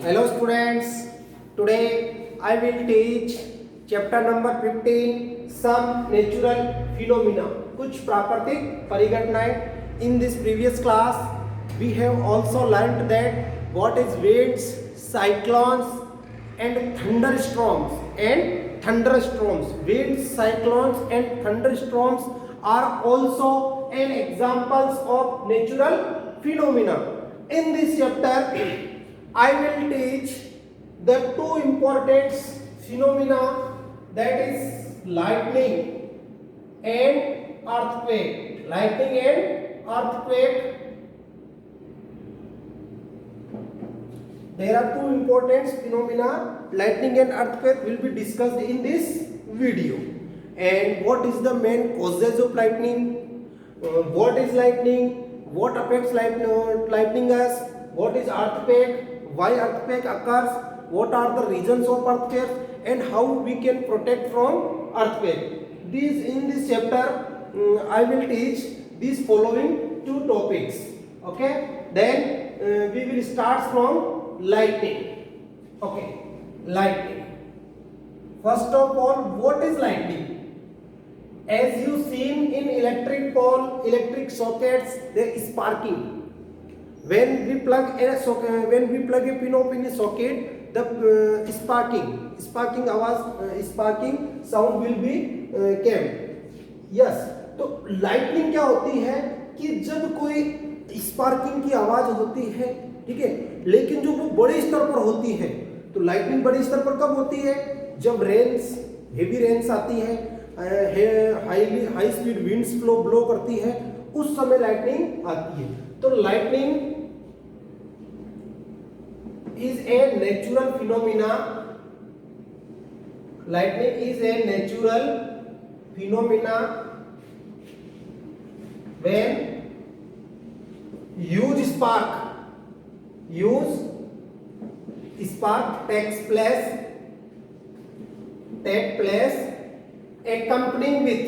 Hello students, today I will teach chapter number 15 some natural phenomena, कुछ प्राकृतिक परिघटनाएं. In this previous class we have also learnt that what is winds, cyclones and thunderstorms. Winds, cyclones and thunderstorms are also an examples of natural phenomena. In this chapter I will teach the two important phenomena, that is lightning and earthquake. Lightning and earthquake. There are two important phenomena, lightning and earthquake will be discussed in this video. And what is the main causes of lightning? What is lightning? What affects lightning us? What is earthquake? Why earthquake occurs? What are the reasons of earthquake and how we can protect from earthquake? In this chapter I will teach these following two topics. Okay, then we will start from lightning. Okay, lightning. First of all, what is lightning? As you seen in electric pole, electric sockets, they is sparking. When we plug a pin off in a socket, the sparking sound will be came. Yes, तो lightning क्या होती है कि जब कोई sparking की आवाज होती है, ठीक है, लेकिन जो वो बड़े स्तर पर होती है, तो lightning बड़े स्तर पर कब होती है? जब heavy rains आती है, हाई स्पीड winds blow करती है, उस समय lightning आती है. तो lightning is a natural phenomena. Lightning is a natural phenomena when huge spark takes place accompanying with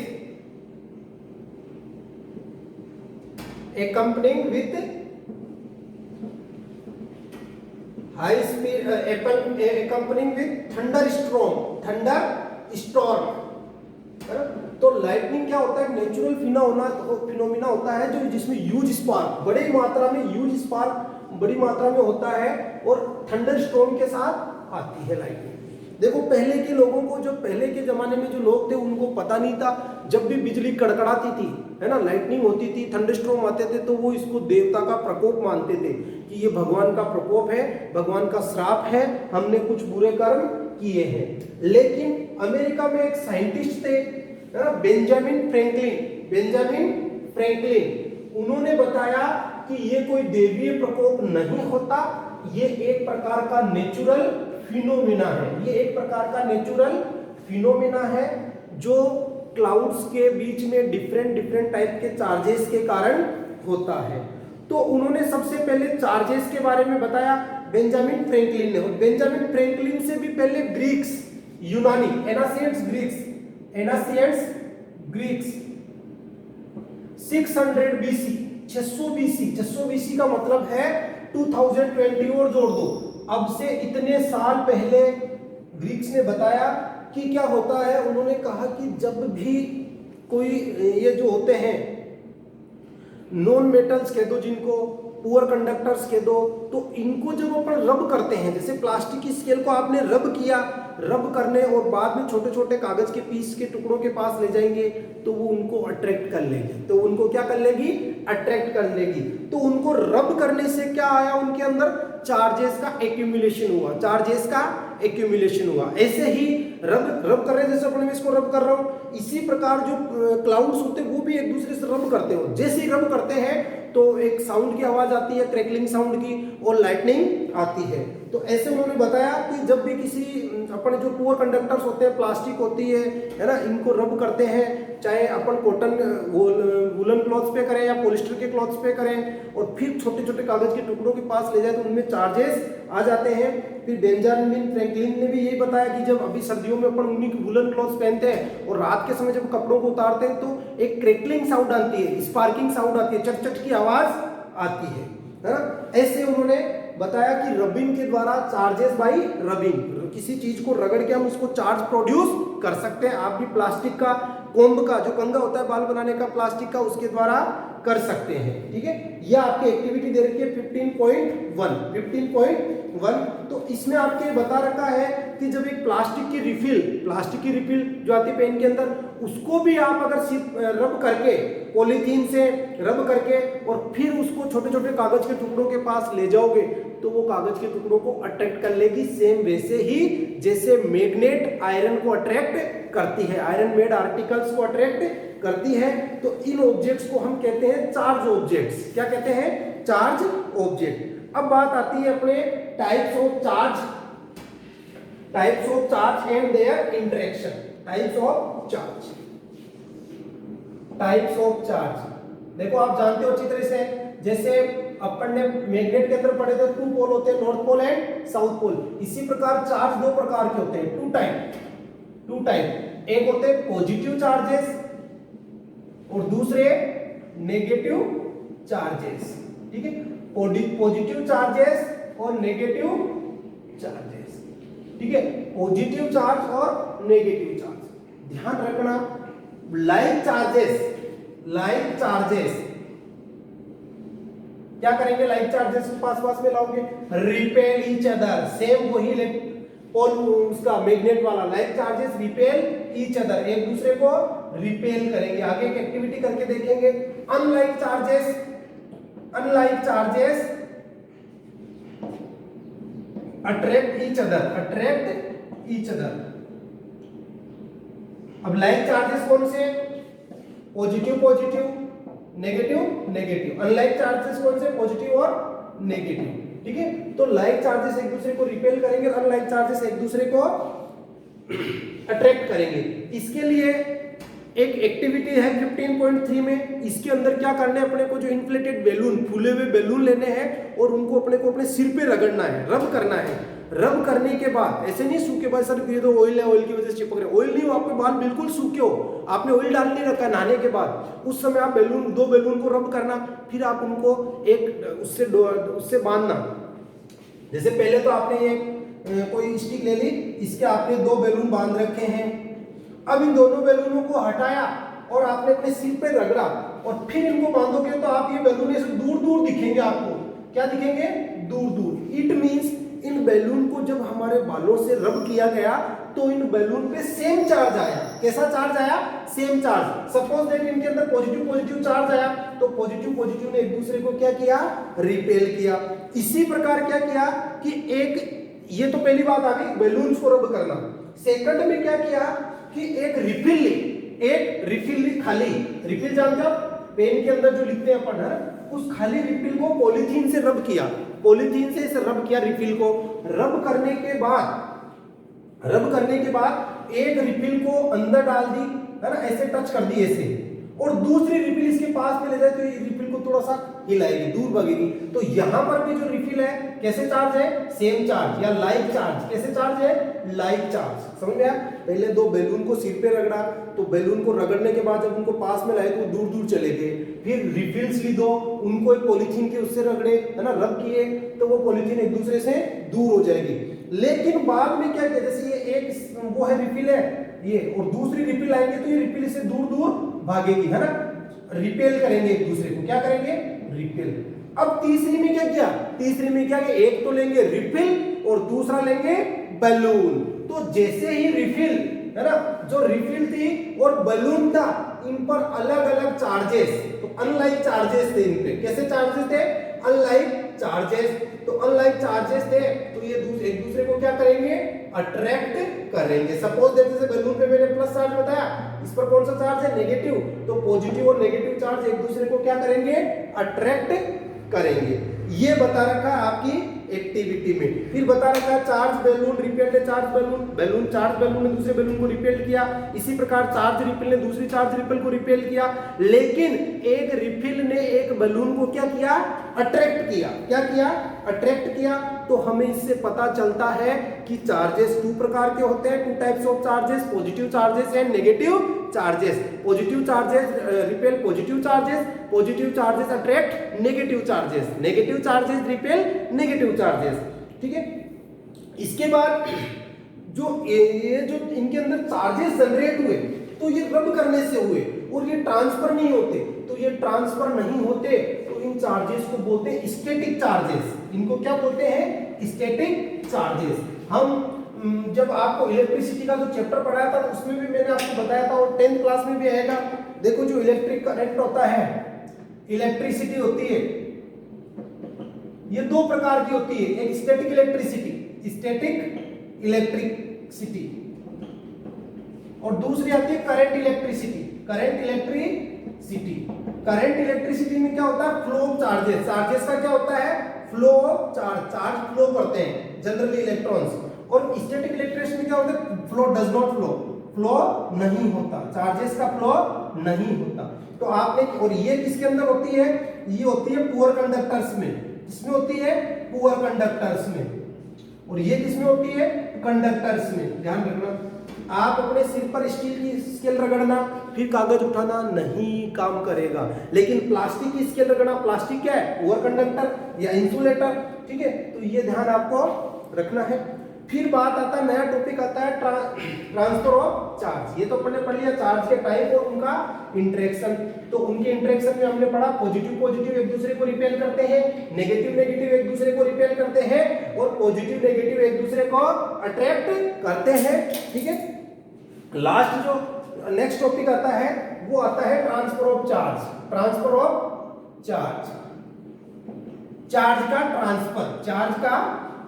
high speed accompanying with thunderstorm. तो लाइटनिंग क्या होता है? नेचुरल फिनोमिना होता है जो जिसमें ह्यूज स्पार्क बड़ी मात्रा में होता है और थंडरस्टॉर्म के साथ आती है लाइटनिंग. देखो पहले के लोगों को, जो पहले के जमाने में जो लोग थे उनको पता नहीं था. जब भी बिजली कड़कड़ाती थी, है ना, लाइटनिंग होती थी, थंडरस्टॉर्म आते थे, तो वो इसको देवता का प्रकोप मानते थे कि ये भगवान का प्रकोप है, भगवान का श्राप है, हमने कुछ बुरे कर्म किए हैं. लेकिन अमेरिका में एक साइंटिस्ट थे, बेंजामिन फ्रैंकलिन, उन्होंने बताया कि ये कोई देवीय प्रकोप नहीं होता, ये एक प्रकार का नेचुरल फिनोमिना है जो क्लाउड्स के बीच में डिफरेंट टाइप के चार्जेस के कारण होता है. तो उन्होंने सबसे पहले चार्जेस के बारे में बताया बेंजामिन फ्रैंकलिन ने. और बेंजामिन फ्रैंकलिन से भी पहले ग्रीक्स, यूनानी, एनाशियंट्स ग्रीक्स 600 बीसी, 600 बीसी का मतलब है 2020 और जोड़ दो. अब से इतने साल पहले ग्रीक्स ने बताया कि क्या होता है. उन्होंने कहा कि जब भी कोई ये जो होते हैं नॉन मेटल्स कह दो, जिनको पुअर कंडक्टर्स कह दो, तो इनको जब अपन रब करते हैं, जैसे प्लास्टिक की स्केल को आपने रब करने और बाद में छोटे छोटे कागज के पीस के टुकड़ों के पास ले जाएंगे, तो वो उनको अट्रैक्ट कर लेगी. तो उनको क्या कर लेगी? अट्रैक्ट कर लेगी. तो उनको रब करने से क्या आया? उनके अंदर चार्जेस का एक्यूमुलेशन हुआ. ऐसे ही रब कर रहे हैं, जैसे अपन मैं इसको रब कर रहा हूं, इसी प्रकार जो क्लाउड्स होते हैं वो भी एक दूसरे से रब करते हो. जैसे ही रब करते हैं तो एक साउंड की आवाज आती है, क्रैकलिंग साउंड की, और लाइटनिंग आती है. तो ऐसे उन्होंने बताया कि जब भी किसी अपन जो पुअर कंडक्टर्स होते हैं, प्लास्टिक होती है ना, इनको रब करते हैं, चाहे अपन कॉटन वूलन क्लॉथ्स पे करें या पॉलिस्टर के क्लॉथ्स पे करें, और फिर छोटे छोटे कागज के टुकड़ों के पास ले जाए तो उनमें चार्जेस आ जाते हैं. फिर बेंजामिन फ्रैंकलिन ने भी यही बताया कि जब अभी सर्दियों में अपन उन्हीं की वूलन क्लॉथ्स पहनते हैं और रात के समय जब कपड़ों को उतारते हैं तो एक क्रैकलिंग साउंड आती है, स्पार्किंग साउंड आती है, चट चट की आवाज आती है ना. ऐसे उन्होंने बताया कि रबिंग के द्वारा चार्जेस बाई रबिंग, किसी चीज को रगड़ के हम उसको चार्ज प्रोड्यूस कर सकते हैं। आप भी प्लास्टिक का कोम्ब का जो कंघा होता है बाल बनाने का प्लास्टिक का, उसके द्वारा कर सकते हैं। ठीक है, यह आपकी एक्टिविटी दे रखी है 15.1। तो इसमें आपके बता रखा है कि जब एक प्लास्टिक की रिफिल जो आती है पेन के अंदर, उसको भी आप अगर रब करके, पॉलीथीन से रब करके और फिर उसको छोटे छोटे कागज के टुकड़ों के पास ले जाओगे तो वो कागज के टुकड़ों को अट्रैक्ट कर लेगी, सेम वैसे ही जैसे मैग्नेट आयरन को अट्रैक्ट करती है, आयरन मेड आर्टिकल्स को अट्रैक्ट करती है। तो इन ऑब्जेक्ट्स को हम कहते हैं चार्ज ऑब्जेक्ट्स। क्या कहते हैं? Charge object. अब बात आती है अपने types of charge and there interaction. Types of charge देखो, आप जानते हो अच्छी तरह से, जैसे अपन ने मैग्नेट के अंदर पढ़े थे 2 पोल होते हैं, north pole and south pole. इसी प्रकार चार्ज 2 प्रकार के होते हैं, 2 टाइप। एक होते हैं पॉजिटिव चार्जेस और दूसरे नेगेटिव चार्जेस। ठीक है, पॉजिटिव चार्जेस और नेगेटिव चार्जेस। ठीक है, पॉजिटिव चार्ज और नेगेटिव चार्ज। ध्यान रखना, लाइक चार्जेस क्या करेंगे? लाइक चार्जेस को पास में लाओगे, रिपेल ईच अदर। सेम वही उसका मैग्नेट वाला, like charges repel each other, एक दूसरे को रिपेल करेंगे। आगे एक एक्टिविटी करके देखेंगे। Unlike charges attract each other. अब लाइक चार्जेस कौन से? Positive, negative. अनलाइक चार्जेस कौन से? पॉजिटिव और नेगेटिव। ठीक है, तो लाइक चार्जेस एक दूसरे को रिपेल करेंगे, अनलाइक चार्जेस एक दूसरे को अट्रैक्ट करेंगे। इसके लिए एक एक्टिविटी है 15.3 में। इसके अंदर क्या करना है? अपने को जो इन्फ्लेटेड बैलून, फूले हुए बैलून लेने हैं और उनको अपने को अपने सिर पे रगड़ना है, रब करना है। रब करने के बाद ऐसे नहीं सूखे भाई सर ये तो ऑयल है, ऑयल की वजह से चिपक रहे। ऑयल नहीं हो, आपके बाल बिल्कुल सूखे हो, आपने ऑयल डाल नहीं रखा नहाने के बाद, उस समय आप 2 बैलून को रब करना, फिर आप उनको एक उससे बांधना। जैसे पहले तो आपने एक कोई स्टिक ले ली, इसके आपने 2 बैलून बांध रखे हैं। अब इन दोनों बैलूनों को हटाया और आपने अपने सिर पे रगड़ा और फिर इनको बांधोगे तो आप ये बैलून ऐसे दूर दिखेंगे। आपको क्या दिखेंगे? दूर। इट मींस इन बैलून को जब हमारे बालों से रब किया गया तो इन बैलून पे सेम चार्ज आया। कैसा चार्ज आया? Same charge. सपोज दैट इनके अंदर पॉजिटिव चार्ज आया तो पॉजिटिव ने एक दूसरे को क्या किया? रिपेल किया। इसी प्रकार क्या किया कि ये तो पहली बात आ गई बैलून्स को रब करना। सेकंड में क्या किया कि एक रिफिल ली, खाली रिफिल जानते हो पेन के अंदर जो लिखते हैं अपन, है उस खाली रिफिल को पॉलीथीन से रब किया, इसे रब किया। रिफिल को रब करने के बाद एक रिफिल को अंदर डाल दी, है ना, ऐसे टच कर दी ऐसे, और दूसरी रिफिल इसके पास में ले जाए तो ये रिफिल को थोड़ा सा हिलाएगी, दूर भागेगी। तो यहां पर भी जो रिफिल है कैसे चार्ज है? सेम चार्ज या लाइक चार्ज। कैसे चार्ज है? Like charge. समझ में आया? पहले 2 बैलून को सिर पे रगड़ा, तो बैलून को रगड़ने के बाद जब उनको पास में लाए तो दूर चले गए। फिर रिफिल्स ली 2, उनको एक पॉलीथीन के उससे रगड़े, है ना, रब किए, तो वो पॉलीथीन एक दूसरे से दूर हो जाएगी। लेकिन बाद में क्या किया, जैसे ये एक वो है रिफिल है ये, और दूसरी रिफिल आएंगे तो ये रिफिल से दूर भागेगी, है ना, रिपेल करेंगे एक दूसरे को। क्या करेंगे? रिपेल। अब तीसरी में क्या किया? एक तो लेंगे रिफिल और दूसरा लेंगे बैलून। तो जैसे ही रिफिल, है ना, जो रिफिल थी और बैलून था, इन पर अलग अलग चार्जेस, तो अनलाइक चार्जेस थे इन पे। कैसे चार्जेस थे? Unlike charges. तो अनलाइक चार्जेस थे तो ये एक दूसरे को क्या करेंगे? अट्रैक्ट करेंगे। सपोज दैट जैसे बैलून पे मैंने प्लस चार्ज बताया, इस पर कौन सा चार्ज है? नेगेटिव। तो पॉजिटिव और नेगेटिव चार्ज एक दूसरे को क्या करेंगे? अट्रैक्ट करेंगे। ये बता रखा है आपकी एक्टिविटी में। फिर बता रखा है charge balloon repelled charge balloon charge balloon ने दूसरे बैलून को रिपेल किया। इसी प्रकार चार्ज रिपेल ने दूसरी चार्ज रिपेल को रिपेल किया। लेकिन एक रिफिल ने एक बैलून को क्या किया? अट्रैक्ट किया। क्या किया? अट्रैक्ट किया। तो हमें इससे पता चलता है कि चार्जेस 2 प्रकार के होते हैं, 2 types of charges, positive charges and negative charges, positive charges repel positive charges attract negative charges, negative charges repel negative charges. ठीक है, इसके बाद ये जो इनके अंदर चार्जेस जनरेट हुए तो ये रब करने से हुए और ये ट्रांसफर नहीं होते, तो ये ट्रांसफर नहीं होते तो इन चार्जेस को बोलते हैं स्टैटिक चार्जेस। इनको क्या बोलते हैं? Static charges. हम जब आपको इलेक्ट्रिसिटी का जो चैप्टर पढ़ाया था तो उसमें भी मैंने आपको बताया था और 10th क्लास में भी आएगा। देखो जो इलेक्ट्रिक करंट होता है, इलेक्ट्रिसिटी होती है, ये दो प्रकार की होती है, एक स्टैटिक इलेक्ट्रिसिटी और दूसरी आती है करंट इलेक्ट्रिसिटी। करंट इलेक्ट्रिसिटी में क्या होता है? Flow of charges. चार्जेस का क्या होता है? फ्लो ऑफ चार्ज फ्लो करते हैं जनरली इलेक्ट्रॉन्स। और स्टैटिक इलेक्ट्रिसिटी में क्या होता है? फ्लो डज नॉट फ्लो नहीं होता, चार्जेस का फ्लो नहीं होता। तो आपने, और ये किसके अंदर होती है? ये होती है पुअर कंडक्टर्स में। किसमें होती है? पुअर कंडक्टर्स में। और ये किसमें होती है? कंडक्टर्स में। ध्यान रखना, आप अपने सिर पर स्टील की स्केल रगड़ना फिर कागज उठाना नहीं काम करेगा, लेकिन प्लास्टिक की स्केल रगड़ना, प्लास्टिक क्या है? पुअर कंडक्टर या इंसुलेटर। ठीक है, तो ये ध्यान आपको रखना है। फिर बात आता है, नया टॉपिक आता है ट्रांसफर ऑफ चार्ज। ये तो अपने पढ़ लिया चार्ज के टाइप और उनका इंटरेक्शन। तो उनके इंटरेक्शन में हमने पढ़ा पॉजिटिव एक दूसरे को रिपेल करते हैं, नेगेटिव एक दूसरे को रिपेल करते हैं और पॉजिटिव नेगेटिव एक दूसरे को अट्रैक्ट करते हैं। ठीक है, लास्ट जो नेक्स्ट टॉपिक आता है वो आता है ट्रांसफर ऑफ चार्ज का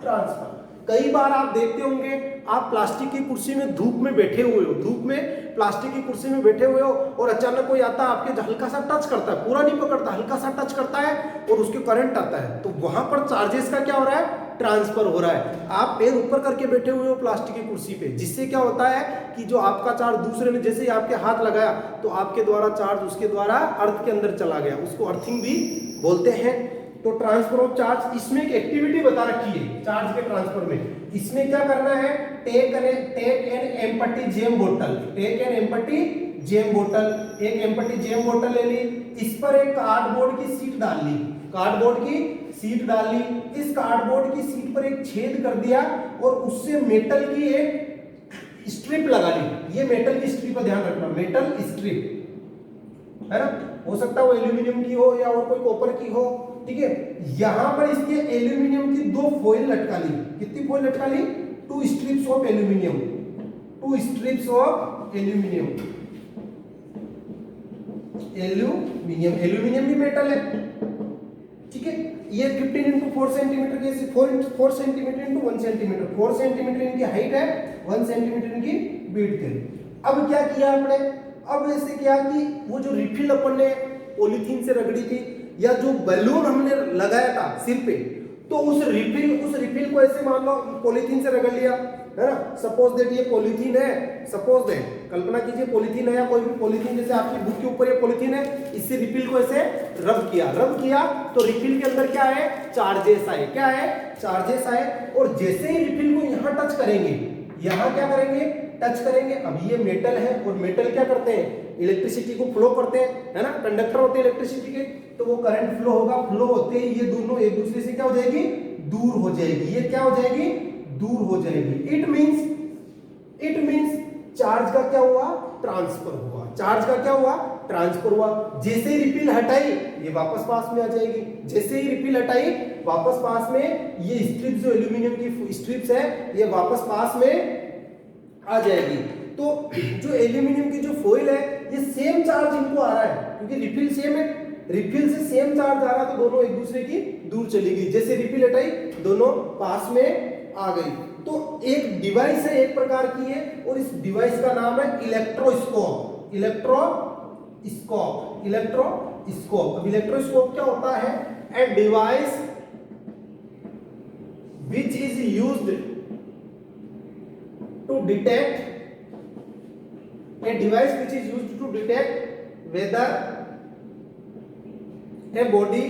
ट्रांसफर। कई बार आप देखते होंगे, आप प्लास्टिक की कुर्सी में धूप में बैठे हुए हो, धूप में प्लास्टिक की कुर्सी में बैठे हुए हो और अचानक कोई आता है आपके हल्का सा टच करता है, पूरा नहीं पकड़ता, हल्का सा टच करता है और उसके करंट आता है, तो वहां पर चार्जेस का क्या हो रहा है? ट्रांसफर हो रहा है। आप पैर ऊपर करके बैठे हुए हो प्लास्टिक की कुर्सी पे, जिससे क्या होता है कि जो आपका चार्ज दूसरे ने जैसे ही आपके हाथ लगाया तो आपके द्वारा चार्ज उसके द्वारा अर्थ के अंदर चला गया, उसको अर्थिंग भी बोलते हैं। तो ट्रांसफर ऑफ चार्ज, इसमें एक एक्टिविटी बता रखी है चार्ज के ट्रांसफर में। इसमें क्या करना है? टेक एन एम्प्टी जैम बोतल, एक एम्प्टी जैम बोतल ले ली, इस पर एक कार्डबोर्ड की सीट डाल ली, इस कार्डबोर्ड की सीट पर एक छेद कर दिया और उससे मेटल की एक स्ट्रिप लगा ली। ये मेटल की स्ट्रिप पर ध्यान रखना, मेटल स्ट्रिप है ना, हो सकता है वो एल्यूमिनियम की हो या और कोई कॉपर की हो। ठीक है, यहां पर इसके एल्यूमिनियम की 2 फॉइल लटका ली। कितनी फॉइल लटका ली? 2 स्ट्रिप्स ऑफ एल्यूमिनियम, एल्यूमिनियम भी मेटल है। ठीक है, ये 15 × 4 सेंटीमीटर के 4 सेंटीमीटर × 1 सेंटीमीटर, 4 सेंटीमीटर इनकी हाइट है, 1 सेंटीमीटर इनकी विड्थ है। अब क्या किया आपने? अब ऐसे किया कि वो जो रिफिल अपन ने पॉलीथीन से रगड़ी थी या जो बैलून हमने लगाया था सिर पे, तो उस रिफिल को ऐसे मान लो पॉलीथीन से रगड़ लिया, है ना। सपोज दैट ये पॉलीथीन है, सपोज दैट कल्पना कीजिए पॉलीथीन है या कोई भी पॉलीथीन, जैसे आपकी बुक के ऊपर ये पॉलीथीन है, इससे रिफिल को ऐसे रब किया तो रिफिल के अंदर क्या है? चार्जेस आए। क्या है? चार्जेस आए। और जैसे ही रिफिल को यहां टच करेंगे, यहां क्या करेंगे? टच करेंगे। अब ये मेटल है और मेटल क्या करते हैं? इलेक्ट्रिसिटी को फ्लो करते हैं, है ना, कंडक्टर होते हैं इलेक्ट्रिसिटी के, तो वो करंट फ्लो होगा। फ्लो होते ही ये दोनों एक दूसरे से क्या हो जाएगी? दूर हो जाएगी। ये क्या हो जाएगी? दूर हो जाएगी। इट मींस चार्ज का क्या हुआ? ट्रांसफर हुआ। चार्ज का क्या हुआ? ट्रांसफर हुआ। जैसे ही रिपील हटाई ये वापस पास में आ जाएगी, जैसे ही रिपील हटाई वापस पास में, ये स्ट्रिप जो एल्यूमिनियम की स्ट्रिप्स है ये वापस पास में आ जाएगी। तो जो एल्यूमिनियम की जो फॉइल है ये सेम चार्ज इनको आ रहा है क्योंकि रिफिल सेम है, रिफिल से सेम चार्ज आ रहा तो दोनों एक दूसरे की दूर चली गई। जैसे रिफिल हटाई दोनों पास में आ गई। तो एक डिवाइस है, एक प्रकार की है, और इस डिवाइस का नाम है इलेक्ट्रोस्कोप। अब इलेक्ट्रोस्कोप क्या होता है? A device which is used to detect whether a body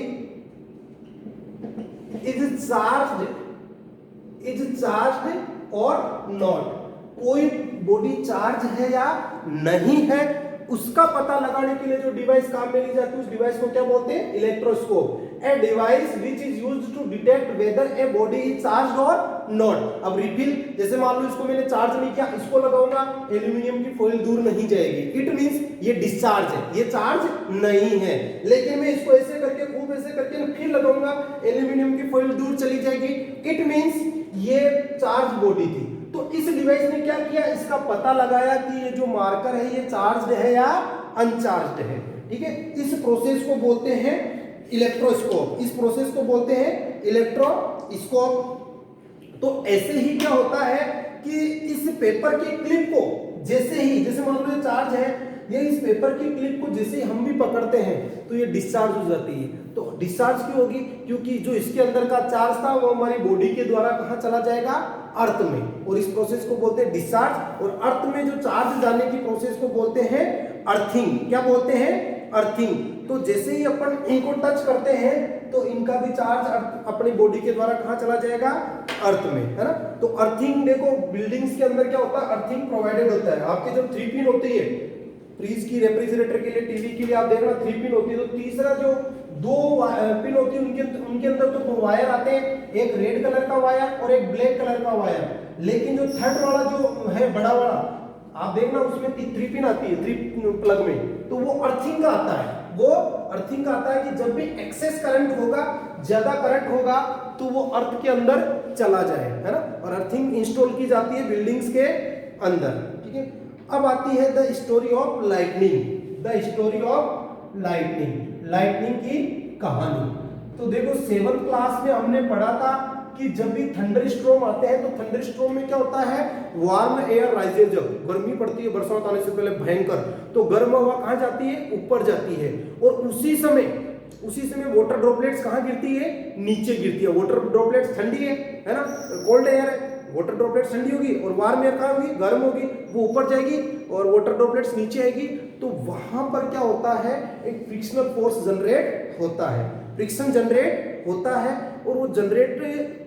is charged or not। कोई बॉडी चार्ज है या नहीं है उसका पता लगाने के लिए जो डिवाइस काम में ली जाती है उस डिवाइस को क्या बोलते हैं? Electroscope. A device which is used to detect whether a body is charged और नॉट। अब रिफिल, जैसे मान लो इसको मैंने चार्ज नहीं किया, इसको लगाऊंगा, एल्यूमिनियम की फॉइल दूर नहीं जाएगी, इट मींस ये डिस्चार्ज है, ये चार्ज नहीं है। लेकिन मैं इसको ऐसे करके, खूब ऐसे करके फिर लगाऊंगा, एल्यूमिनियम की फॉइल दूर चली जाएगी, इट मींस ये चार्ज बॉडी थी। तो इस डिवाइस ने क्या किया? इसका पता लगाया कि ये जो मार्कर है ये चार्ज्ड है या अनचार्ज्ड है। ठीक है, इस प्रोसेस को बोलते हैं इलेक्ट्रोस्कोप। इस प्रोसेस को बोलते हैं इलेक्ट्रोस्कोप। तो ऐसे ही क्या होता है कि इस पेपर की क्लिप को जैसे मान लो ये चार्ज है, ये इस पेपर की क्लिप को जैसे ही हम भी पकड़ते हैं तो ये डिस्चार्ज हो जाती है। तो डिस्चार्ज क्यों होगी? क्योंकि जो इसके अंदर का चार्ज था वो हमारी बॉडी के द्वारा कहाँ चला जाएगा? अर्थ में। और इस प्रोसेस को बोलते हैं डिस्चार्ज। और अर्थ में जो चार्ज जाने की प्रोसेस को बोलते हैं अर्थिंग। क्या बोलते हैं? अर्थिंग। तो जैसे ही अपन इनको टच करते हैं तो इनका भी चार्ज अपनी बॉडी के द्वारा कहाँ चला जाएगा? अर्थ में, है ना। तो अर्थिंग देखो, बिल्डिंग्स के अंदर क्या होता है? अर्थिंग प्रोवाइडेड होता है। आपके जो 3 पिन होती है, फ्रिज की, रेफ्रिजरेटर के लिए, टीवी के लिए आप देख रहे 3 पिन होती है, तो तीसरा जो 2 पिन होती है उनके अंदर तो वायर आते हैं, एक रेड कलर का वायर और एक ब्लैक कलर का वायर। लेकिन जो थर्ड वाला जो है, बड़ा वाला, आप देखना उसमें 3 पिन आती है, 3 प्लग में, तो वो अर्थिंग का आता है। वो अर्थिंग का आता है कि जब भी एक्सेस करंट होगा, ज्यादा करंट होगा, तो वो अर्थ के अंदर चला जाए, है ना। और अर्थिंग इंस्टॉल की जाती है बिल्डिंग्स के अंदर। ठीक है, अब आती है the story of lightning. The story of lightning, lightning की कहानी। तो देखो 7th क्लास में हमने पढ़ा था कि जब भी थंडर स्ट्रॉम आते हैं तो थंडर स्ट्रॉम में क्या होता है? वार्म एयर राइजेस, जब गर्मी पड़ती है बरसात आने से पहले भयंकर, तो गर्म हवा कहाँ जाती है? ऊपर जाती है। और उसी समय वाटर ड्रॉपलेट्स कहाँ गिरती है? नीचे गिरती है। वाटर ड्रॉपलेट्स ठंडी है ना, कोल्ड एयर है, वाटर ड्रॉपलेट्स ठंडी होगी, और वार्म एयर कहाँ होगी? गर्म होगी, वो ऊपर जाएगी, और वाटर ड्रॉपलेट्स नीचे आएगी। तो वहां पर क्या होता है? एक फ्रिक्शनल फोर्स जनरेट होता है, फ्रिक्शन जनरेट होता है। और वो जनरेट,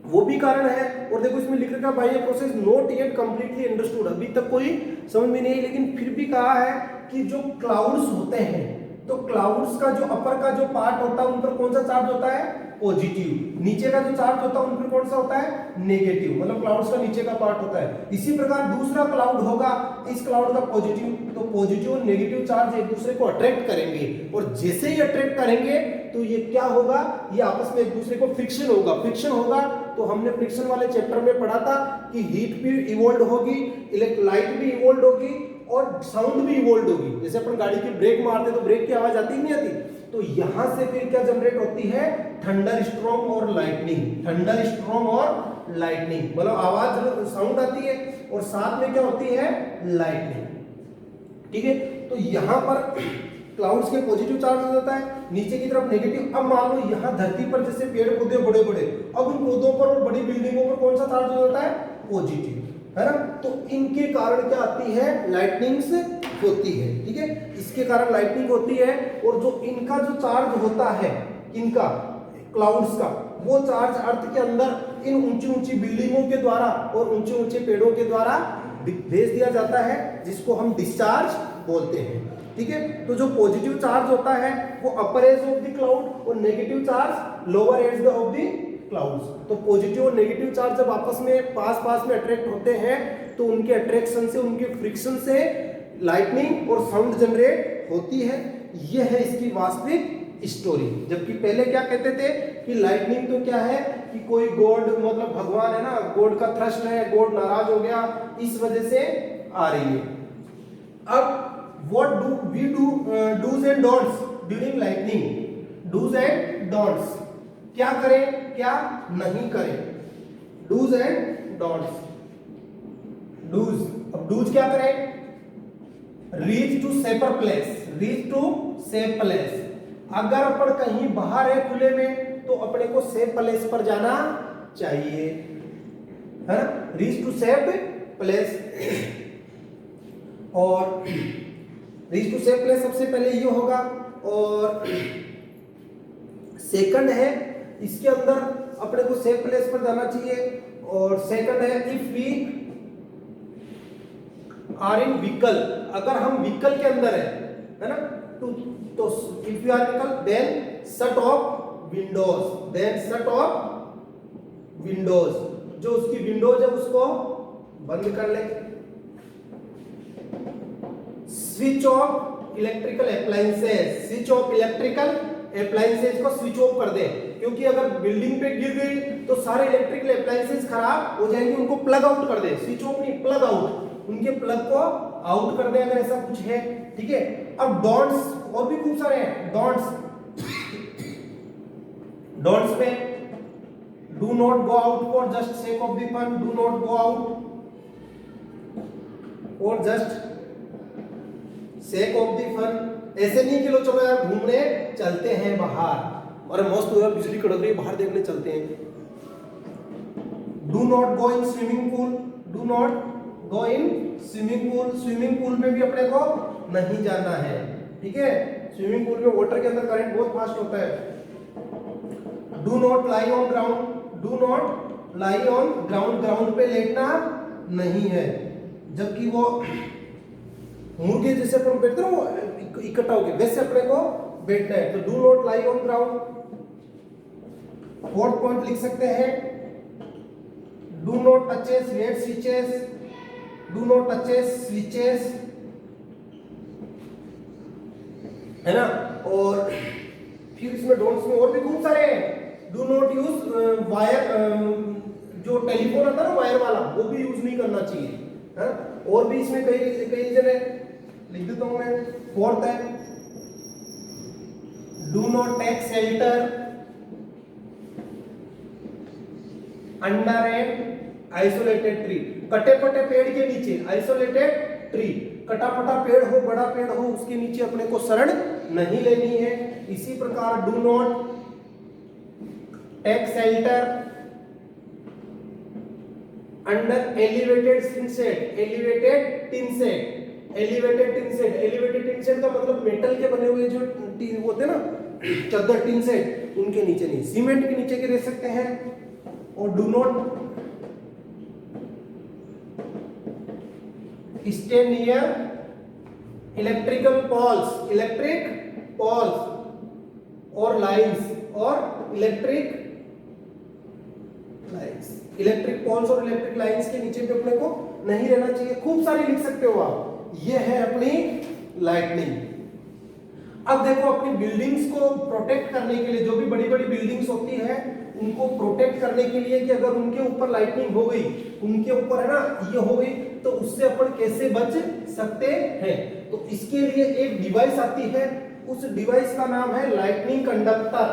वो भी कारण है। और देखो इसमें लिख रखा by a process not yet completely understood, अभी तक कोई समझ में नहीं आई, लेकिन फिर भी कहा है कि जो क्लाउड्स होते हैं, तो क्लाउड्स का जो अपर का जो पार्ट होता है उन पर कौन सा चार्ज होता है? पॉजिटिव। नीचे का जो चार्ज होता है उन पर कौन सा होता है? नेगेटिव। मतलब क्लाउड्स का नीचे का पार्ट होता है। इसी प्रकार दूसरा क्लाउड होगा, इस क्लाउड का पॉजिटिव, तो पॉजिटिव और नेगेटिव चार्ज एक दूसरे को अट्रैक्ट करेंगे, और जैसे ही अट्रैक्ट करेंगे तो ये क्या होगा? ये आपस में एक दूसरे को फ्रिक्शन होगा। फ्रिक्शन होगा तो हमने फ्रिक्शन वाले चैप्टर में पढ़ा था कि हीट भी इवॉल्व होगी, लाइट भी इवॉल्व होगी, और साउंड भी इवॉल्व होगी। जैसे अपन गाड़ी की ब्रेक मारते तो ब्रेक की आवाज आती नहीं आती, तो यहां से फिर क्या जनरेट होती है? थंडर स्ट्रॉम और लाइटनिंग। थंडर स्ट्रॉम और लाइटनिंग, मतलब आवाज, साउंड आती है, और साथ में क्या होती है? लाइटनिंग। ठीक है, तो यहां पर क्लाउड्स के पॉजिटिव चार्ज हो जाता है, नीचे की तरफ नेगेटिव। अब मान लो यहाँ धरती पर जैसे पेड़ पौधे बड़े बड़े, अब उन पौधों पर और बड़ी बिल्डिंगों पर कौन सा चार्ज हो जाता है? पॉजिटिव, है ना। तो इनके कारण क्या आती है? लाइटनिंग्स होती है। ठीक है, इसके कारण लाइटनिंग होती है। और जो इनका जो चार्ज होता है, इनका क्लाउड्स का, वो चार्ज अर्थ के अंदर इन ऊंची ऊंची बिल्डिंगों के द्वारा और ऊंचे ऊंचे पेड़ों के द्वारा भेज दिया जाता है, जिसको हम डिस्चार्ज बोलते हैं। ठीक है, तो जो पॉजिटिव चार्ज होता है वो upper edge of the cloud, और negative charge lower edge of the clouds. तो पॉजिटिव और नेगेटिव चार्ज जब आपस में पास में अट्रैक्ट होते हैं तो उनके अट्रैक्शन से, उनके फ्रिक्शन से लाइटनिंग और साउंड जनरेट होती है। यह है इसकी वास्तविक स्टोरी। जबकि पहले क्या कहते थे कि लाइटनिंग तो क्या है कि कोई गॉड, मतलब भगवान है ना, गॉड का थ्रस्ट है, गॉड नाराज हो गया, इस वजह से आ रही है। अब what do we do do's and don'ts during lightning? do's and don'ts, क्या करें क्या नहीं करें? do's and don'ts. do's, अब do's क्या करें? reach to safer place, reach to safe place. अगर अपन कहीं बाहर है खुले में तो अपने को सेफ प्लेस पर जाना चाहिए, है ना, रीच टू सेफ प्लेस। और रीच टू सेफ प्लेस सबसे पहले ये होगा। और सेकंड है, इसके अंदर अपने को सेफ प्लेस पर जाना चाहिए। और सेकंड है, if we are in vehicle, अगर हम व्हीकल के अंदर है ना, तो if you are vehicle then shut off windows, then shut off windows, जो उसकी विंडोज है उसको बंद कर ले। Switch off electrical appliances, switch off electrical appliances को स्विच ऑफ कर दे, क्योंकि अगर बिल्डिंग पे गिर गई तो सारे इलेक्ट्रिकल अप्लायंसेस खराब हो जाएंगे, उनको प्लग आउट कर दे, स्विच ऑफ नहीं प्लग आउट, उनके प्लग को आउट कर दे अगर ऐसा कुछ है, ठीक है। अब डोंट्स और भी खूब सारे हैं, डोंट्स में do not go out for just sake of the fun, do not go out for just sake of the fun, ऐसे नहीं कि लो चलो यार घूमने चलते हैं बाहर, और मस्त हो यार बिजली कड़क रही है बाहर देखने चलते हैं। Do not go in swimming pool, do not go in swimming pool, swimming pool में भी अपने को नहीं जाना है, ठीक है। स्विमिंग पूल में वाटर के अंदर करंट बहुत फास्ट होता है। Do not lie on ground, do not lie on ground, ground पे लेटना नहीं है, जबकि वो मुर्गे जैसे अपन बैठते हैं वो इकट्ठा होके वैसे अपने को बैठना है, तो do not lie on ground. Fourth point लिख सकते हैं, do not touches red switches, do not touches switches, है ना। और फिर इसमें डोंट्स में और भी खूब सारे हैं, डू नॉट यूज वायर, जो टेलीफोन आता है ना वायर वाला, वो भी यूज नहीं करना चाहिए, है। और भी इसमें कई कई रीजन है, लिख देता हूं मैं। फोर्थ है, do not take shelter under an isolated tree, कटे पटे पेड़ के नीचे, आइसोलेटेड ट्री, कटा पटा पेड़ हो बड़ा पेड़ हो उसके नीचे अपने को शरण नहीं लेनी है। इसी प्रकार do not take shelter under elevated tin shed, elevated tin shed, elevated tin shed, elevated tin shed का मतलब मेटल के बने हुए जो होते हैं ना चद्दर टिन शेड, उनके नीचे नहीं, सीमेंट के नीचे के रह सकते हैं। और do not stay near electrical poles, electric poles और लाइंस, और इलेक्ट्रिक लाइंस, इलेक्ट्रिक पोल्स और इलेक्ट्रिक लाइंस के नीचे भी अपने को नहीं रहना चाहिए। खूब सारी लिख सकते हो आप। ये है अपनी लाइटनिंग। अब देखो अपनी बिल्डिंग्स को प्रोटेक्ट करने के लिए, जो भी बड़ी बड़ी बिल्डिंग्स होती है उनको प्रोटेक्ट करने के लिए कि अगर उनके ऊपर लाइटनिंग हो गई, उनके ऊपर है ना ये हो गई, तो उससे अपन कैसे बच सकते हैं। तो इसके लिए एक डिवाइस आती है, उस डिवाइस का नाम है लाइटनिंग कंडक्टर,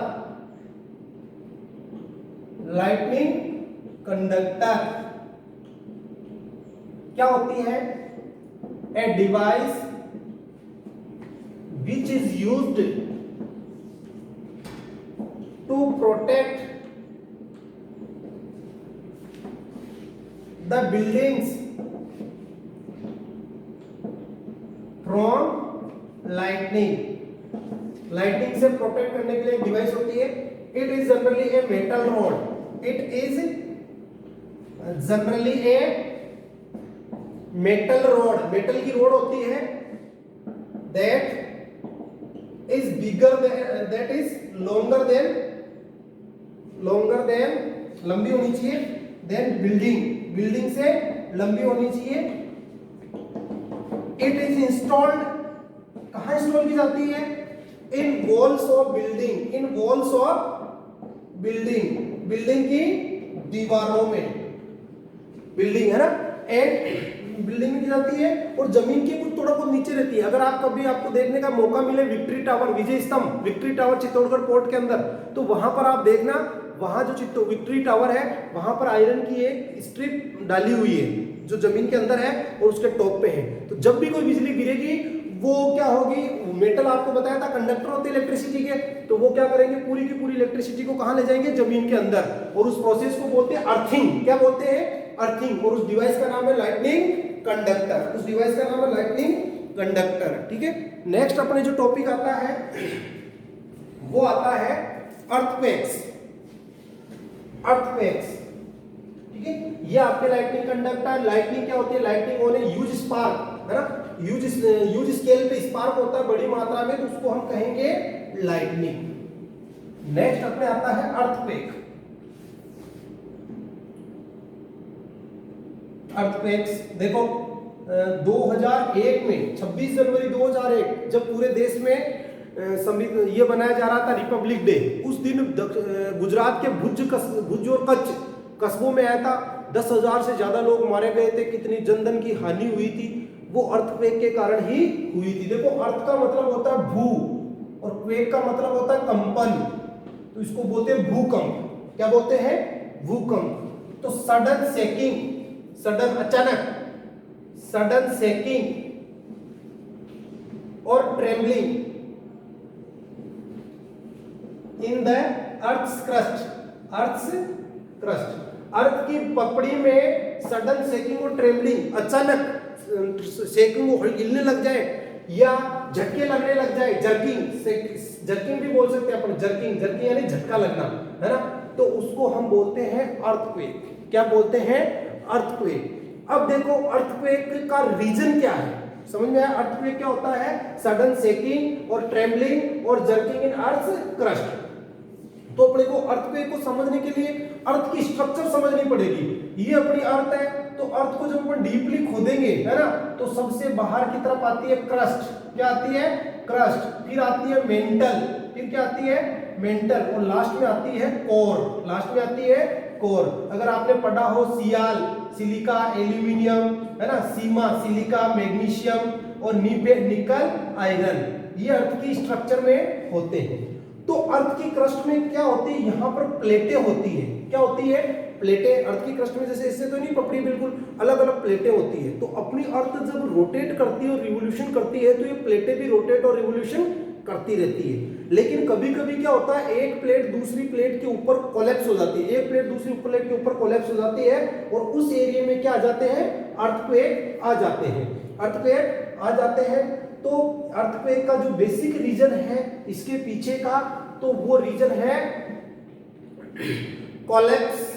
लाइटनिंग कंडक्टर क्या होती है? A device which is used to protect the buildings from lightning, lightning से प्रोटेक्ट करने के लिए एक डिवाइस होती है। It is generally a metal rod, it is generally a metal rod, metal की रोड होती है, that is bigger than, that is longer than लंबी होनी चाहिए then बिल्डिंग से लंबी होनी चाहिए। इट इज इंस्टॉल्ड, कहां इंस्टॉल की जाती है? In walls of building, in walls of building की दीवारों में, बिल्डिंग है ना, एंड बिल्डिंग में की जाती है और जमीन के कुछ थोड़ा बहुत नीचे रहती है। अगर आप कभी आपको देखने का मौका मिले विक्ट्री टावर, विजय स्तंभ, विक्ट्री टावर चित्तौड़गढ़ पोर्ट के अंदर, तो वहां पर आप देखना, वहां जो विक्ट्री टावर है वहां पर आयरन की एक स्ट्रिप डाली हुई है जो जमीन के अंदर है और उसके टॉप पे है। तो जब भी कोई बिजली गिरेगी वो क्या होगी, मेटल आपको बताया था कंडक्टर होते हैं इलेक्ट्रिसिटी के, तो वो क्या करेंगे, पूरी की पूरी इलेक्ट्रिसिटी को कहां ले जाएंगे? जमीन के अंदर, और उस प्रोसेस को बोलते हैं अर्थिंग। क्या बोलते हैं? अर्थिंग। और उस डिवाइस का नाम है लाइटनिंग कंडक्टर, उस डिवाइस का नाम है लाइटनिंग कंडक्टर। ठीक है, नेक्स्ट अपने जो टॉपिक आता है वो आता है अर्थक्वेक्स। अर्थक्वेक्स, ठीक है, ये आपके लाइटनिंग कंडक्टर। लाइटनिंग क्या होती है? Lightning on a huge spark, है ना, ह्यूज स्केल पे स्पार्क होता है बड़ी मात्रा में, तो उसको हम कहेंगे लाइटनिंग। नेक्स्ट अपने आता है अर्थक्वेक। अर्थक्वेक्स देखो 2001 में 26 जनवरी 2001 जब पूरे देश में ये बनाया जा रहा था रिपब्लिक डे, उस दिन गुजरात के भुज और कच्छ कस्बों में आया था। 10,000 से ज्यादा लोग मारे गए थे, कितनी जनधन की हानि हुई थी, वो अर्थक्वेक के कारण ही हुई थी। देखो अर्थ का मतलब होता है भू और क्वेक का मतलब होता है कंपन, तो इसको बोलते हैं भूकंप। क्या बोलते हैं? भूकंप। तो सडन शेकिंग, सडन अचानक, सडन शेकिंग और trembling in the earth's crust, earth's crust, earth की पपड़ी में सडन शेकिंग और ट्रेम्बलिंग, अचानक शेकिंग हिलने लग जाए या झटके लगने लग जाए, जर्किंग, जर्किंग भी बोल सकते हैं अपन, जर्किंग, जर्किंग यानी झटका लगना, है ना, तो उसको हम बोलते हैं अर्थक्वेक। क्या बोलते हैं? अर्थक्वेक। अब देखो अर्थक्वेक का रीजन क्या है, समझ में आया? अर्थक्वेक क्या होता है? सडन शेकिंग और ट्रेम्बलिंग और जर्किंग इन अर्थ क्रस्ट। तो अपने को अर्थक्वेक को समझने के लिए अर्थ की स्ट्रक्चर समझनी पड़ेगी। ये अपनी अर्थ है, तो अर्थ को जब अपन डीपली खोदेंगे, है ना, तो सबसे बाहर की तरफ आती है क्रस्ट। क्या आती है? क्रस्ट। फिर आती है मेंटल, फिर क्या आती है? मेंटल, और लास्ट में आती है कोर, लास्ट में आती है कोर। अगर आपने पढ़ा हो सियाल, सिलिका, एल्यूमिनियम, है ना, सीमा, सिलिका, मैग्नीशियम और निकल, आयरन, ये अर्थ की स्ट्रक्चर में होते हैं। तो अर्थ की क्रस्ट में क्या होती है? यहाँ पर प्लेटें होती है। क्या होती है? प्लेटें। अर्थ की क्रस्ट में जैसे इससे तो नहीं पपड़ी, बिल्कुल अलग अलग प्लेटें होती है। तो अपनी अर्थ जब रोटेट करती है और रिवोल्यूशन करती है, तो ये प्लेटें भी रोटेट और रिवोल्यूशन करती रहती है। लेकिन कभी कभी क्या होता है, एक प्लेट दूसरी प्लेट के ऊपर कोलैप्स हो जाती है, एक प्लेट दूसरी प्लेट के ऊपर कोलैप्स हो जाती है, और उस एरिया में क्या आ जाते हैं? अर्थक्वेक आ जाते हैं, अर्थक्वेक आ जाते हैं। तो अर्थक्वेक का जो बेसिक रीजन है इसके पीछे का, तो वो रीजन है collapse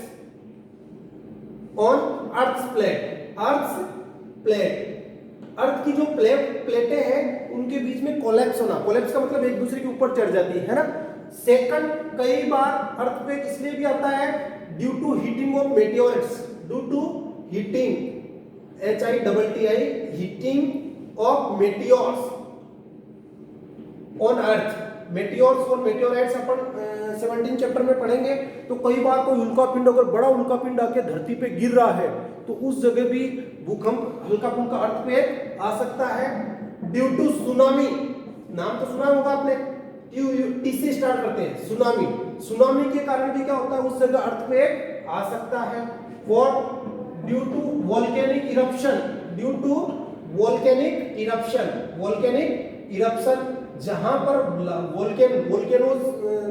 on earth plate, earth plate. Earth की जो प्लेटें हैं उनके बीच में कोलैप्स होना, कोलैप्स का मतलब एक दूसरे के ऊपर चढ़ जाती है ना। सेकंड, कई बार अर्थक्वेक इसलिए भी आता है due to heating of meteors, due to heating, HITTI, heating of meteors on earth. Meteors और मेटियोराइट्स अपन 17 चैप्टर में पढ़ेंगे। तो कई बार कोई उल्कापिंड, अगर बड़ा उल्कापिंड आके धरती पे गिर रहा है, तो उस जगह भी भूकंप, हल्का फुल्का अर्थक्वेक आ सकता है। ड्यू टू सुनामी, नाम तो सुना होगा आपने, टी से स्टार्ट करते हैं, सुनामी। सुनामी के कारण भी क्या होता है, उस जगह अर्थक्वेक आ सकता है। Fourth, due to volcanic eruption, due to volcanic eruption, volcanic eruption, जहां पर वोल्केनोज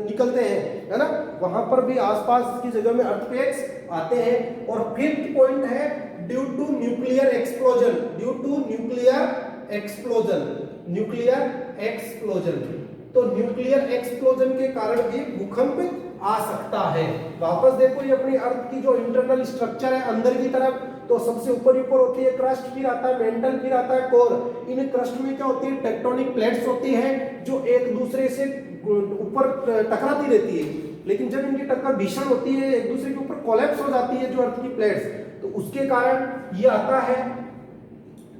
निकलते हैं, है ना, वहां पर भी आसपास की जगह में अर्थक्वेक्स आते हैं। और फिफ्थ पॉइंट है due to nuclear explosion, due to nuclear explosion, nuclear explosion. तो न्यूक्लियर एक्सप्लोजन के कारण भी भूकंप आ सकता है। वापस देखो ये अपनी अर्थ की जो इंटरनल स्ट्रक्चर है अंदर की तरफ, तो सबसे ऊपर होती है क्रस्ट, फिर आता है मेंटल, फिर आता है कोर। इन क्रस्ट में क्या होती है? टेक्टोनिक प्लेट्स होती हैं जो एक दूसरे से ऊपर टकराती रहती है, लेकिन जब इनकी टक्कर भीषण होती है, एक दूसरे के ऊपर कोलैप्स हो जाती है जो अर्थ की प्लेट्स, तो उसके कारण ये आता है।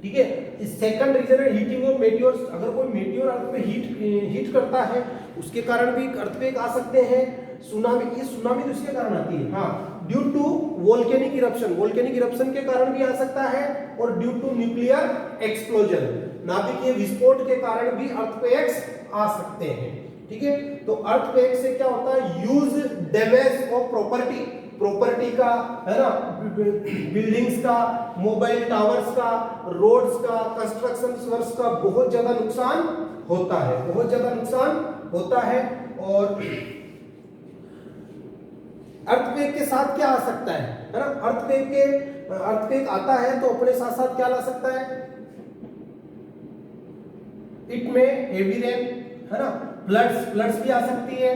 ठीक है, सेकंड रीजन है हीटिंग ऑफ मेटियोर्स। अगर कोई मेटियोर अर्थ पे हीट करता है, उसके कारण भी अर्थक्वेक आ सकते हैं। सुनामी, ये सुनामी तो इसके कारण आती है, हाँ, due to volcanic eruption, volcanic eruption के कारण भी आ सकता है। और ड्यू टू न्यूक्लियर एक्सप्लोजन, नाभिकीय विस्फोट के कारण भी अर्थक्वेक्स आ सकते हैं। ठीक है, तो अर्थक्वेक से क्या होता है? Use damage of property, property का, है ना, बिल्डिंग्स का, मोबाइल टावर्स का, रोड्स का, कंस्ट्रक्शन वर्क्स का बहुत ज्यादा नुकसान होता है, बहुत ज्यादा नुकसान होता है। और अर्थक्वेक के साथ क्या आ सकता है ना, अर्थक्वेक आता है तो अपने साथ साथ क्या ला सकता है? इट में हेवी रेन, है ना, फ्लड्स भी आ सकती है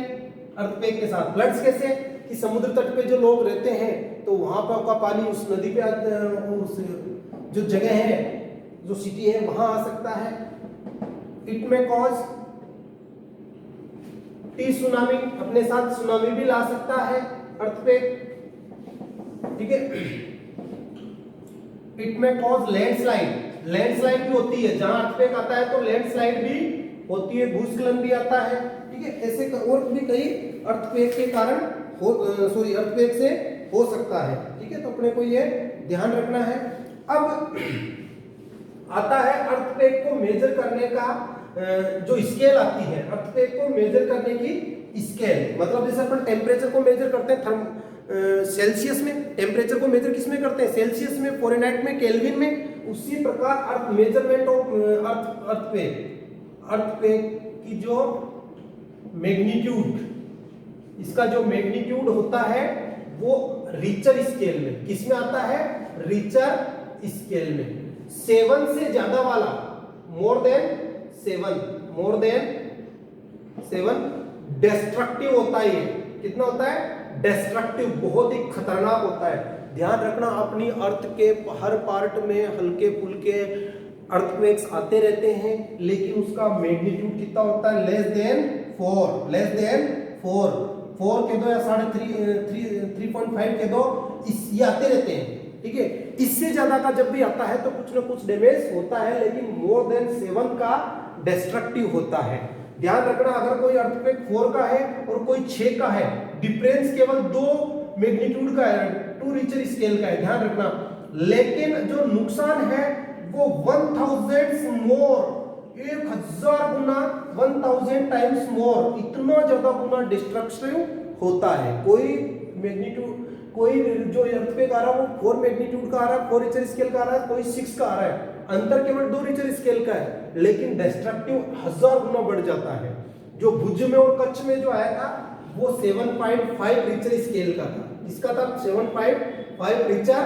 अर्थक्वेक के साथ। फ्लड्स कैसे? कि समुद्र तट पे जो लोग रहते हैं, तो वहां पर का पानी उस नदी पे, उस जो जगह है जो सिटी है वहां आ सकता है। इट में कॉज टी सुनामी, अपने साथ सुनामी भी ला सकता है अर्थक्वेक, ठीक है। इट में कॉज लैंडस्लाइड, लैंडस्लाइड भी होती है जहां अर्थक्वेक आता है तो लैंडस्लाइड भी होती है, भूस्खलन भी आता है, ठीक है। ऐसे और भी कई अर्थक्वेक के कारण अर्थक्वेक से हो सकता है, ठीक है। तो अपने को ये ध्यान रखना है। अब आता है अर्थक्वेक को मेजर करने का जो स्केल आती है, अर्थक्वेक को मेजर करने की स्केल, मतलब जैसे अपन टेम्परेचर को मेजर करते हैं सेल्सियस में, टेम्परेचर को मेजर किस में करते हैं, सेल्सियस में, फ़ारेनहाइट में, केल्विन में, उसी प्रकार मेजरमेंट ऑफ अर्थक्वेक की जो मैग्नीट्यूड, इसका जो मैग्नीट्यूड होता है वो रिचर स्केल में, किसमें आता है, रिचर स्केल में। 7 से ज्यादा वाला, मोर देन 7 डिस्ट्रक्टिव होता है। ये कितना होता है, डिस्ट्रक्टिव, बहुत ही खतरनाक होता है। ध्यान रखना, अपनी अर्थ के हर पार्ट में हल्के फुल्के अर्थक्वेक्स आते रहते हैं, लेकिन उसका मैग्नीट्यूड कितना होता है, लेस देन 4 4 के दो या 3.5 के दो, ये आते रहते हैं, ठीक है। इससे ज्यादा का जब भी आता है तो कुछ ना कुछ डैमेज होता है, लेकिन मोर देन 7 का डिस्ट्रक्टिव होता है। ध्यान रखना, अगर कोई अर्थक्वेक 4 का है और कोई 6 का है, डिफरेंस केवल 2 मैग्नीट्यूड का है, 2 रिचर स्केल का है, ध्यान रखना। लेकिन जो नुकसान है वो 1000 मोर, 1000 गुना, 1000 टाइम्स मोर, इतना ज्यादा गुना डिस्ट्रक्टिव होता है। कोई मैग्नीट्यूड, कोई जो अर्थक्वेक आ रहा है वो 4 मैग्नीट्यूड का आ रहा है, 4 रिचर स्केल का आ रहा है, कोई 6 का आ रहा है, अंतर केवल 2 रिचर स्केल का है, लेकिन डिस्ट्रक्टिव 1000 गुना बढ़ जाता है। जो भुज में और कच्छ में जो आया था वो 7.5 रिचर स्केल का था, इसका था 7.5 रिचर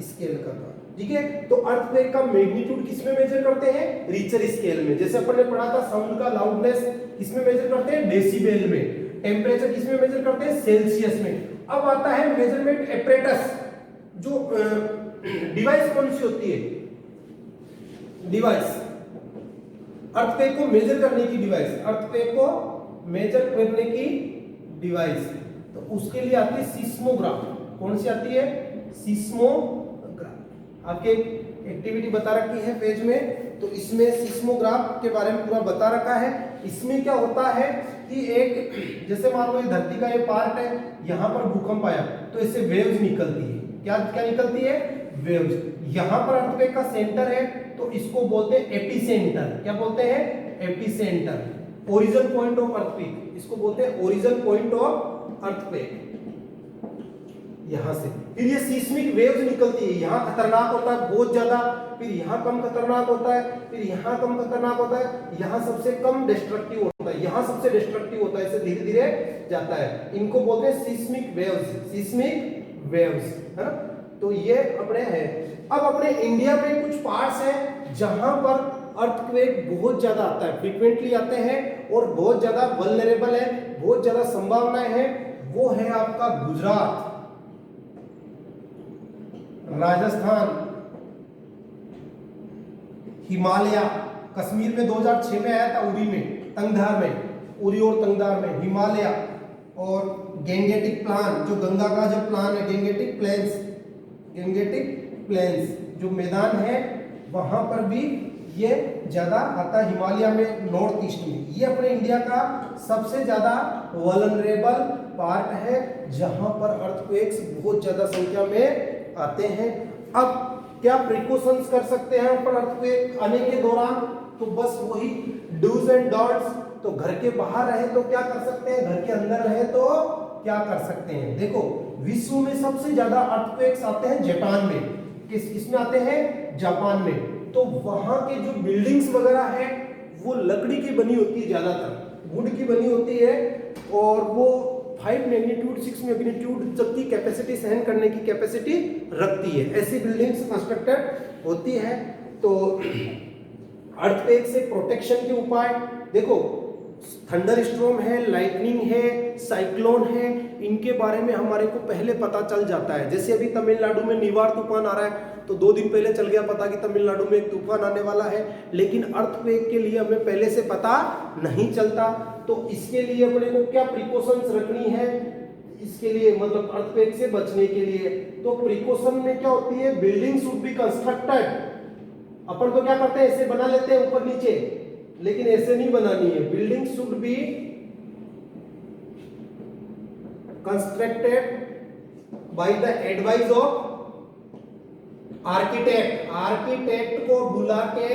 स्केल का था, ठीक है। तो अर्थक्वेक का मैग्नीट्यूड किसमें मेजर करते हैं, रिचर स्केल में। जैसे अपन ने पढ़ा था साउंड का लाउडनेस किसमें मेजर करते हैं, डेसिबल में। टेम्परेचर किसमें मेजर करते हैं, सेल्सियस में। अब आता है मेजरमेंट एपरेटस, जो डिवाइस कौन सी होती है, डिवाइस अर्थक्वेक को मेजर करने की डिवाइस, अर्थक्वेक को मेजर करने की डिवाइस, तो उसके लिए आती है सिस्मोग्राफ। कौन सी आती है, सिस्मोग्राफ। आपके एक्टिविटी बता रखी है पेज में, तो इसमें सिस्मोग्राफ के बारे में पूरा बता रखा है। इसमें क्या होता है कि एक, जैसे मान लो ये धरती का ये पार्ट है, यहाँ पर भूकंप आया तो इससे वेव्स निकलती है, क्या क्या निकलती है, वेव्स। यहाँ पर अर्थक्वेक का सेंटर है तो इसको बोलते हैं एपिसेंटर। क्या बोलते हैं, epicentre, origin point of earthquake, इसको बोलते हैं ओरिजिन पॉइंट ऑफ अर्थक्वेक। यहां से फिर ये सीस्मिक वेव्स निकलती है, यहां खतरनाक होता है बहुत ज्यादा, फिर यहां कम खतरनाक होता है, फिर यहां कम खतरनाक होता है, यहां सबसे कम डिस्ट्रक्टिव होता है, यहां सबसे डिस्ट्रक्टिव होता है, ऐसे धीरे धीरे जाता है। इनको बोलते हैं सीस्मिक वेव्स, सीस्मिक वेव्स, है ना। तो ये अपने है। अब अपने इंडिया में कुछ पार्ट्स हैं जहां पर अर्थक्वेक बहुत ज्यादा आता है, फ्रीक्वेंटली आते हैं और बहुत ज्यादा वल्नरेबल है, बहुत ज्यादा संभावनाएं हैं। वो है आपका गुजरात, राजस्थान, हिमालय, कश्मीर में 2006 में आया था, उरी में, तंगधार में, उरी और तंगधार में, हिमालय, और गेंगेटिक प्लान, जो गंगा का जो प्लान है, गेंगेटिक प्लेन्स जो मैदान है वहां पर भी ये ज्यादा आता है, हिमालय में, नॉर्थ ईस्ट में। ये अपने इंडिया का सबसे ज्यादा वल्नरेबल पार्ट है जहां पर अर्थक्वेक्स बहुत ज्यादा संख्या में आते हैं। अब क्या प्रिकॉशंस कर सकते हैं अपन अर्थक्वेक आने के दौरान, तो बस वही डूज एंड डॉट्स। तो घर के बाहर रहे तो क्या कर सकते हैं, घर के अंदर रहे तो क्या कर सकते हैं। देखो, विश्व में सबसे ज्यादा अर्थक्वेक्स आते हैं जापान में, किसमें आते हैं, जापान में। तो वहां के जो बिल्डिंग्स वगैरह है वो लकड़ी की बनी होती है, ज्यादातर वुड की बनी होती है, और वो 5 मैग्नीट्यूड 6 मैग्नीट्यूड तक की कैपेसिटी सहन करने की कैपेसिटी रखती है। ऐसी बिल्डिंग्स कंस्ट्रक्टेड होती है। तो अर्थक्वेक से प्रोटेक्शन के उपाय देखो, थंडर स्टॉर्म है, लाइटनिंग है, साइक्लोन है, इनके बारे में हमारे को पहले पता चल जाता है। जैसे अभी तमिलनाडु में निवार तूफान आ रहा है, तो 2 दिन पहले चल गया पता कि तमिलनाडु में एक तूफान आने वाला है, लेकिन अर्थक्वेक के लिए हमें पहले से पता नहीं चलता। तो इसके लिए अपने को क्या प्रिकॉशंस रखनी है, इसके लिए मतलब अर्थक्वेक से बचने के लिए, तो प्रिकॉशन में क्या होती है, बिल्डिंग शुड बी कंस्ट्रक्टेड। अपन तो क्या करते हैं, ऐसे बना लेते हैं ऊपर नीचे, लेकिन ऐसे नहीं बनानी है। Building should be constructed by the advice of architect. Architect को बुला के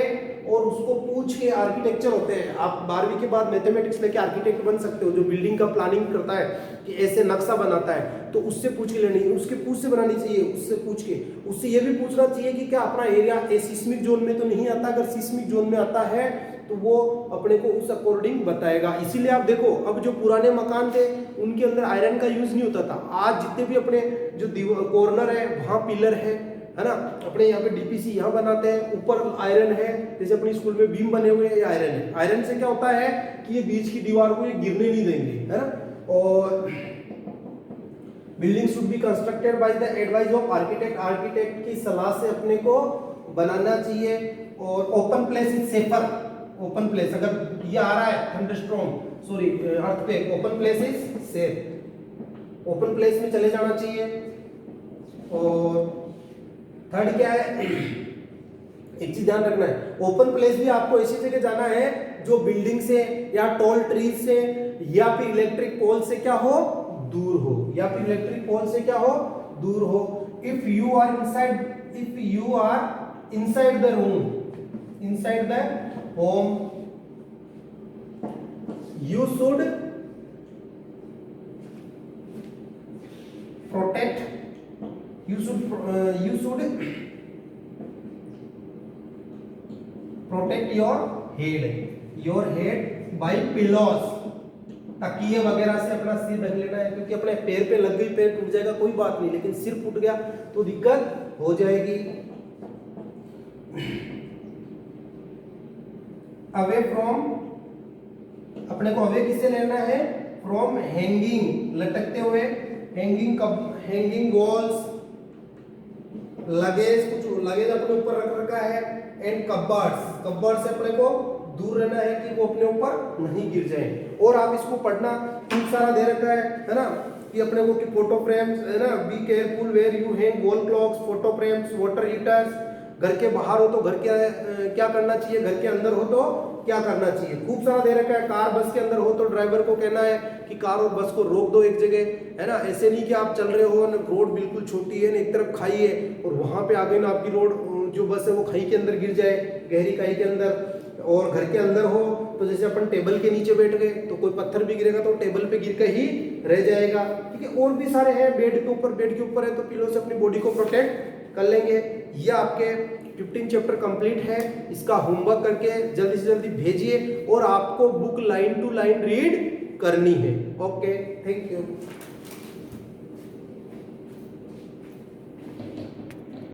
और उसको पूछ के, आर्किटेक्चर होते हैं, आप 12वीं के बाद मैथमेटिक्स लेके आर्किटेक्ट बन सकते हो, जो बिल्डिंग का प्लानिंग करता है कि ऐसे नक्शा बनाता है, तो उससे पूछ के लेनी, उसके पूछ से बनानी चाहिए, उससे पूछ के। उससे ये भी पूछना चाहिए कि क्या अपना एरिया सिस्मिक जोन में तो नहीं आता, अगर सिस्मिक जोन में आता है तो वो अपने को उस अकॉर्डिंग बताएगा। इसीलिए आप देखो, अब जो पुराने मकान थे उनके अंदर आयरन का यूज नहीं होता था। आज जितने भी अपने जो कॉर्नर है वहां पिलर है ना, अपने यहाँ पे डीपीसी यहाँ बनाते हैं, ऊपर आयरन है, जैसे अपने स्कूल में बीम बने हुए हैं, ये आयरन है। आयरन से क्या होता है कि ये बीच की दीवार को ये गिरने नहीं देंगे, है ना। और building should be constructed by the advice of architect. Architect की सलाह से अपने को बनाना चाहिए। और open place is safer. Open place, अगर ये आ रहा है thunderstorm, sorry earthquake, open place is safe, open place में चले जाना चाहिए। और थर्ड क्या है, एक चीज ध्यान रखना है, ओपन प्लेस भी आपको ऐसी जगह जाना है जो बिल्डिंग से या टॉल ट्रीज से या फिर इलेक्ट्रिक पोल से क्या हो, दूर हो, या फिर इलेक्ट्रिक पोल से क्या हो, दूर हो। If you are inside the room, inside the home, you should protect, you should protect your head by pillows। तकिए वगैरह से अपना सिर ढक लेना है, क्योंकि अपने पैर पे लग गई, पैर टूट जाएगा कोई बात नहीं, लेकिन सिर फूट गया तो दिक्कत हो जाएगी। अवे फ्रॉम, अपने को अवे किससे लेना है, फ्रॉम हैंगिंग, लटकते हुए, हैंगिंग वॉल्स, लगेज, कुछ लगेज अपने ऊपर रख रखा है, एंड कबर्ड से अपने को दूर रहना है कि वो अपने ऊपर नहीं गिर जाए। और आप इसको पढ़ना, खूब सारा दे रखा है ना, कि अपने को कि फोटो फ्रेम्स, है ना, be careful where you hang wall clocks, photo frames, water heaters. घर के बाहर हो तो घर के क्या करना चाहिए, घर के अंदर हो तो क्या करना चाहिए, खूब सारा दे रखा है। कार बस के अंदर हो तो ड्राइवर को कहना है कि कार और बस को रोक दो एक जगह, है ना। ऐसे नहीं कि आप चल रहे हो ना, रोड बिल्कुल छोटी है ना, एक तरफ खाई है और वहां पे आगे ना आपकी रोड जो बस है वो खाई के अंदर गिर जाए, गहरी खाई के अंदर। और घर के अंदर हो तो जैसे अपन टेबल के नीचे बैठ गए तो कोई पत्थर भी गिरेगा तो टेबल पे गिर के ही रह जाएगा, ठीक है। और भी सारे हैं, बेड के ऊपर है तो पिलो से अपनी बॉडी को प्रोटेक्ट कर लेंगे। ये आपके 15 चैप्टर कंप्लीट है। इसका होमवर्क करके जल्दी से जल्दी भेजिए और आपको book line to line read करनी है। Okay, thank you.